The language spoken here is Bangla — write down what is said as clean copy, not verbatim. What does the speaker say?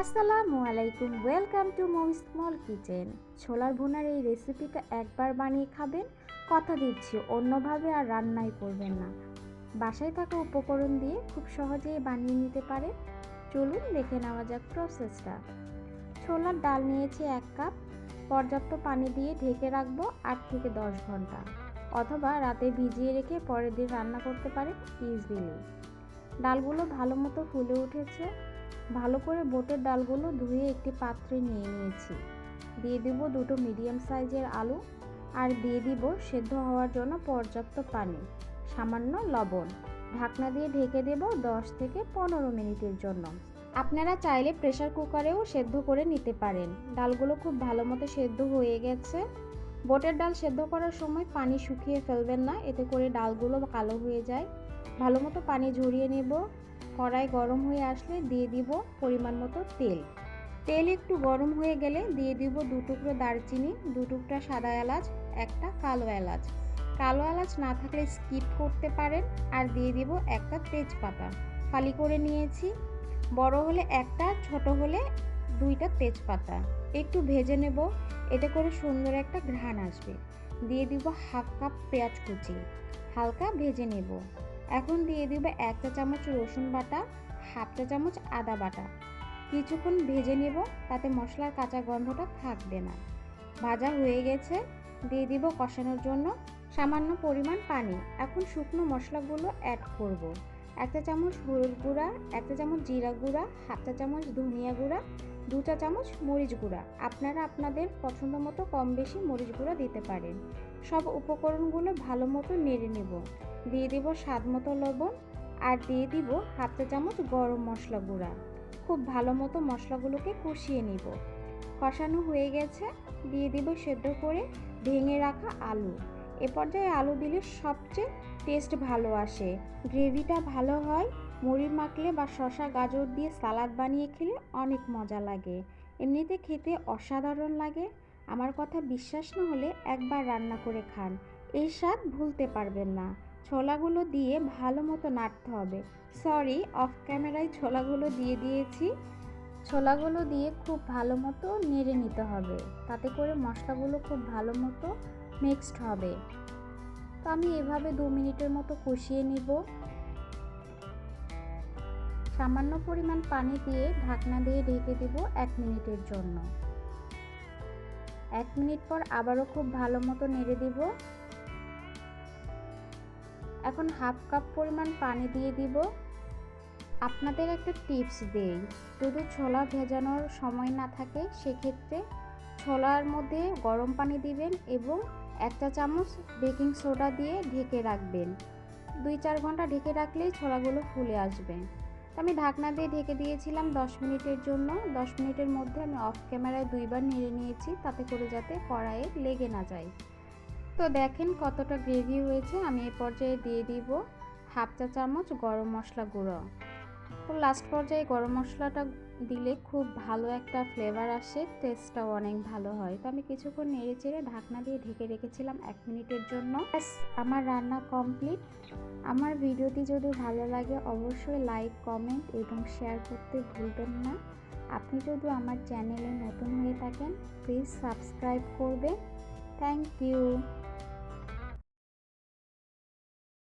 আসসালামু আলাইকুম, welcome to my small kitchen. ছোলার ভুনার এই রেসিপিটা একবার বানিয়ে খাবেন, কথা দিচ্ছি অন্যভাবে আর রান্নাই করবেন না। বাসায় থাকা উপকরণ দিয়ে খুব সহজেই বানিয়ে নিতে পারে। চলুন দেখে নেওয়া যাক প্রসেসটা। ছোলার ডাল নিয়েছি 1 কাপ। পর্যাপ্ত পানি দিয়ে ঢেকে রাখবো 8 থেকে 10 ঘন্টা, অথবা রাতে ভিজিয়ে রেখে পরের দিন রান্না করতে পারেন ইজিলি। ডালগুলো ভালো মতো ফুলে উঠেছে। ভালো করে বোটের ডালগুলো ধুয়ে একটি পাত্রে নিয়ে নিয়েছি। দিয়ে দিব 2টো মিডিয়াম সাইজের আলু, আর দিয়ে দিব সেদ্ধ হওয়ার জন্য পর্যাপ্ত পানি, সামান্য লবণ। ঢাকনা দিয়ে ঢেকে দেব 10 থেকে 15 মিনিটের জন্য। আপনারা চাইলে প্রেসার কুকারেও সেদ্ধ করে নিতে পারেন। ডালগুলো খুব ভালো মতো সেদ্ধ হয়ে গেছে। বোটের ডাল সেদ্ধ করার সময় পানি শুকিয়ে ফেলবেন না, এতে করে ডালগুলো কালো হয়ে যায়। ভালো মতো পানি ঝরিয়ে নেব। কড়াই গরম হয়ে আসলে দিয়ে দিব পরিমাণ মতো তেল। তেল একটু গরম হয়ে গেলে দিয়ে দিব 2 টুকরো দারচিনি, 2 টুকরা সাদা এলাচ, একটা কালো এলাচ। কালো এলাচ না থাকলে স্কিপ করতে পারেন। আর দিয়ে দিব একটা তেজপাতা, ফালি করে নিয়েছি। বড় হলে একটা, ছোট হলে 2টা তেজপাতা। একটু ভেজে নেব, এতে করে সুন্দর একটা ঘ্রাণ আসবে। দিয়ে দিব 1/2 কাপ পেঁয়াজ কুচি, হালকা ভেজে নেব। এখন দিয়ে দিব 1 চা চামচ রসুন বাটা, 1/2 চা চামচ আদা বাটা। কিছুক্ষণ ভেজে নেব, তাতে মশলার কাঁচা গন্ধটা থাকবে না। ভাজা হয়ে গেছে। দিয়ে দিব কষানোর জন্য সামান্য পরিমাণ পানি। এখন শুকনো মশলাগুলো অ্যাড করব। 1 চা চামচ হলুদ গুঁড়া, 1 চা চামচ জিরা গুঁড়া, 1/2 চা চামচ ধনিয়া গুঁড়া, 2 চা চামচ মরিচ গুঁড়া। আপনারা আপনাদের পছন্দ মতো কম বেশি মরিচ গুঁড়া দিতে পারেন। সব উপকরণগুলো ভালো মতো নেড়ে নেব। দিয়ে দিব স্বাদ মতো লবণ, আর দিয়ে দিব 1/2 চা চামচ গরম মশলা গুঁড়া। খুব ভালো মতো মশলাগুলোকে কষিয়ে নিব। কষানো হয়ে গেছে। দিয়ে দিব সেদ্ধ করে ভেঙে রাখা আলু। এ পর্যায়ে আলু দিলে সবচেয়ে টেস্ট ভালো আসে, গ্রেভিটা ভালো হয়। মুড়ি মাখলে বা শসা গাজর দিয়ে সালাদ বানিয়ে খেলে অনেক মজা লাগে। এমনিতে খেতে অসাধারণ লাগে। আমার কথা বিশ্বাস না হলে একবার রান্না করে খান, এই স্বাদ ভুলতে পারবেন না। ছোলাগুলো দিয়ে ভালো মতো নাড়তে হবে। সরি, অফ ক্যামেরায় ছোলাগুলো দিয়ে দিয়েছি। ছোলাগুলো দিয়ে খুব ভালো মতো নেড়ে নিতে হবে, তাতে করে মশলাগুলো খুব ভালো মতো মিক্সড হবে। তো আমি এভাবে 2 মিনিটের মতো কষিয়ে নিব। সামান্য পরিমাণ পানি দিয়ে ঢাকনা দিয়ে ঢেকে দেব 1 মিনিটের জন্য। 1 মিনিট পর আবারও খুব ভালো মতো নেড়ে দিব। এখন 1/2 কাপ পরিমাণ পানি দিয়ে দিব। আপনাদের একটা টিপস দেই, যদি ছোলা ভেজানোর সময় না থাকে সেক্ষেত্রে ছোলার মধ্যে গরম পানি দিবেন এবং 1 চা চামচ বেকিং সোডা দিয়ে ঢেকে রাখবেন। 2-4 ঘন্টা ঢেকে রাখলেই ছোলাগুলো ফুলে আসবে। আমি ঢাকনা দিয়ে ঢেকে দিয়েছিলাম 10 মিনিটের জন্য। 10 মিনিটের মধ্যে আমি অফ ক্যামেরায় 2বার নেড়ে নিয়েছি, তাতে করে যাতে কড়াইয়ে লেগে না যায়। তো দেখেন কতটা গ্রেভি হয়েছে। আমি এই পর্যায়ে দিয়ে দিব 1/2 চা চামচ গরম মশলা গুঁড়ো। তো লাস্ট পর্যায়ে গরম মশলাটা দিলে খুব ভালো একটা ফ্লেভার আসে, টেস্টটাও অনেক ভালো হয়। তো আমি কিছুক্ষণ নেড়ে চেড়ে ঢাকনা দিয়ে ঢেকে রেখেছিলাম 1 মিনিটের জন্য। ব্যাস, আমার রান্না কমপ্লিট। আমার ভিডিওটি যদি ভালো লাগে অবশ্যই লাইক, কমেন্ট এবং শেয়ার করতে ভুলবেন না। আপনি যদি আমার চ্যানেলে নতুন হয়ে থাকেন প্লিজ সাবস্ক্রাইব করবেন। Thank you.